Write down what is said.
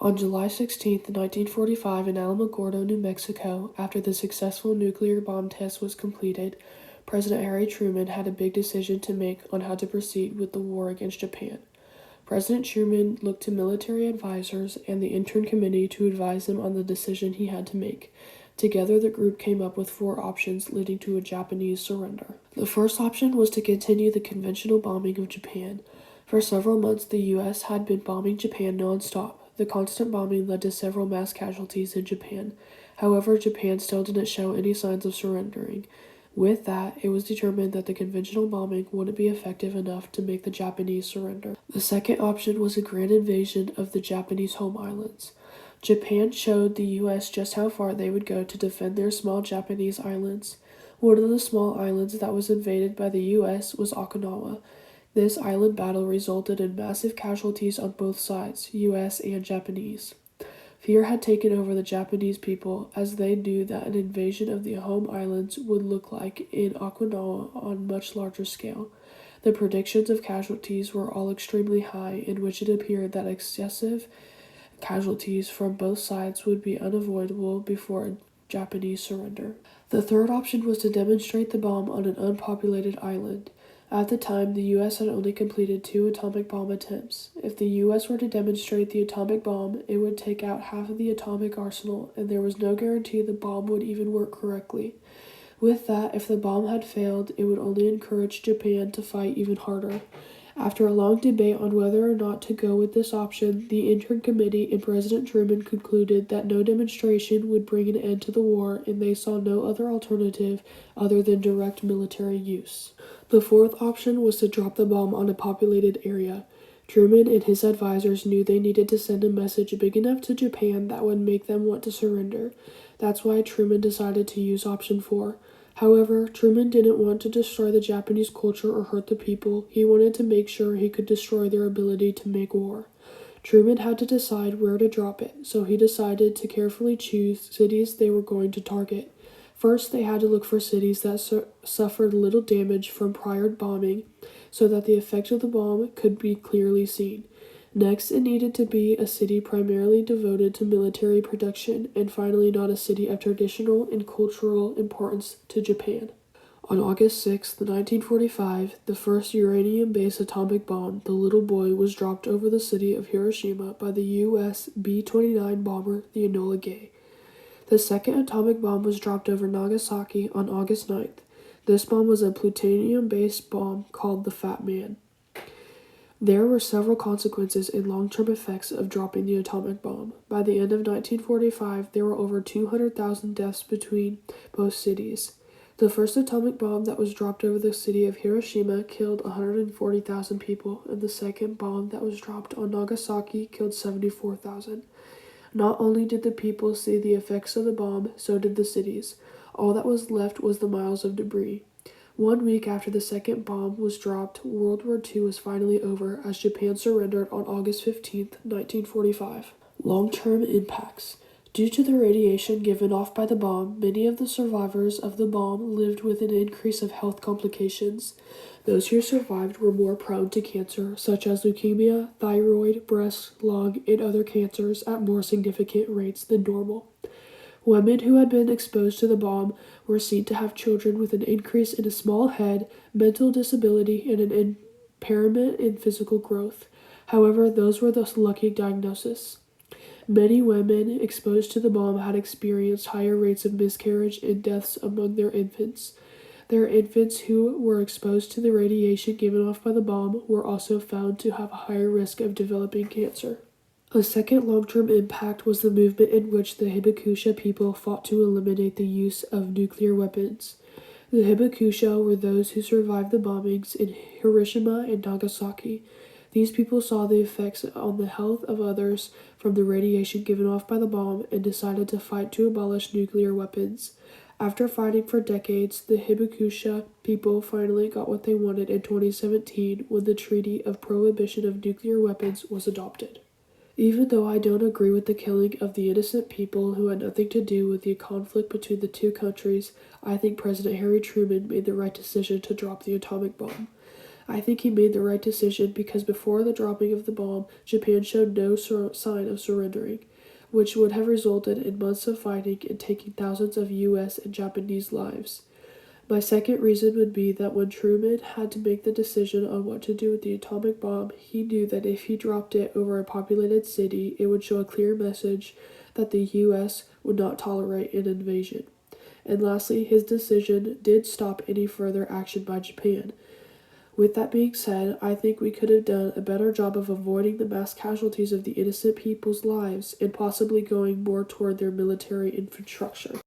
On July 16, 1945, in Alamogordo, New Mexico, after the successful nuclear bomb test was completed, President Harry Truman had a big decision to make on how to proceed with the war against Japan. President Truman looked to military advisors and the intern committee to advise him on the decision he had to make. Together, the group came up with 4 options leading to a Japanese surrender. The first option was to continue the conventional bombing of Japan. For several months, the U.S. had been bombing Japan non-stop. The constant bombing led to several mass casualties in Japan. However, Japan still didn't show any signs of surrendering. With that, it was determined that the conventional bombing wouldn't be effective enough to make the Japanese surrender. The second option was a grand invasion of the Japanese home islands. Japan showed the U.S. just how far they would go to defend their small Japanese islands. One of the small islands that was invaded by the U.S. was Okinawa. This island battle resulted in massive casualties on both sides, U.S. and Japanese. Fear had taken over the Japanese people as they knew that an invasion of the home islands would look like in Okinawa on much larger scale. The predictions of casualties were all extremely high, in which it appeared that excessive casualties from both sides would be unavoidable before a Japanese surrender. The third option was to demonstrate the bomb on an unpopulated island. At the time, the U.S. had only completed 2 atomic bomb attempts. If the U.S. were to demonstrate the atomic bomb, it would take out half of the atomic arsenal, and there was no guarantee the bomb would even work correctly. With that, if the bomb had failed, it would only encourage Japan to fight even harder. After a long debate on whether or not to go with this option, the intern committee and President Truman concluded that no demonstration would bring an end to the war, and they saw no other alternative other than direct military use. The fourth option was to drop the bomb on a populated area. Truman and his advisors knew they needed to send a message big enough to Japan that would make them want to surrender. That's why Truman decided to use option 4. However, Truman didn't want to destroy the Japanese culture or hurt the people. He wanted to make sure he could destroy their ability to make war. Truman had to decide where to drop it, so he decided to carefully choose cities they were going to target. First, they had to look for cities that suffered little damage from prior bombing so that the effect of the bomb could be clearly seen. Next, it needed to be a city primarily devoted to military production, and finally not a city of traditional and cultural importance to Japan. On August 6, 1945, the first uranium-based atomic bomb, the Little Boy, was dropped over the city of Hiroshima by the U.S. B-29 bomber, the Enola Gay. The second atomic bomb was dropped over Nagasaki on August 9th. This bomb was a plutonium-based bomb called the Fat Man. There were several consequences and long-term effects of dropping the atomic bomb. By the end of 1945, there were over 200,000 deaths between both cities. The first atomic bomb that was dropped over the city of Hiroshima killed 140,000 people, and the second bomb that was dropped on Nagasaki killed 74,000. Not only did the people see the effects of the bomb, so did the cities. All that was left was the miles of debris. 1 week after the second bomb was dropped, World War II was finally over as Japan surrendered on August 15, 1945. Long-term impacts. Due to the radiation given off by the bomb, many of the survivors of the bomb lived with an increase of health complications. Those who survived were more prone to cancer, such as leukemia, thyroid, breast, lung, and other cancers at more significant rates than normal. Women who had been exposed to the bomb were seen to have children with an increase in a small head, mental disability, and an impairment in physical growth. However, those were the lucky diagnosis. Many women exposed to the bomb had experienced higher rates of miscarriage and deaths among their infants. Their infants who were exposed to the radiation given off by the bomb were also found to have a higher risk of developing cancer. A second long-term impact was the movement in which the Hibakusha people fought to eliminate the use of nuclear weapons. The Hibakusha were those who survived the bombings in Hiroshima and Nagasaki. These people saw the effects on the health of others from the radiation given off by the bomb and decided to fight to abolish nuclear weapons. After fighting for decades, the Hibakusha people finally got what they wanted in 2017 when the Treaty of Prohibition of Nuclear Weapons was adopted. Even though I don't agree with the killing of the innocent people who had nothing to do with the conflict between the two countries, I think President Harry Truman made the right decision to drop the atomic bomb. I think he made the right decision because before the dropping of the bomb, Japan showed no sign of surrendering, which would have resulted in months of fighting and taking thousands of U.S. and Japanese lives. My second reason would be that when Truman had to make the decision on what to do with the atomic bomb, he knew that if he dropped it over a populated city, it would show a clear message that the U.S. would not tolerate an invasion. And lastly, his decision did stop any further action by Japan. With that being said, I think we could have done a better job of avoiding the mass casualties of the innocent people's lives and possibly going more toward their military infrastructure.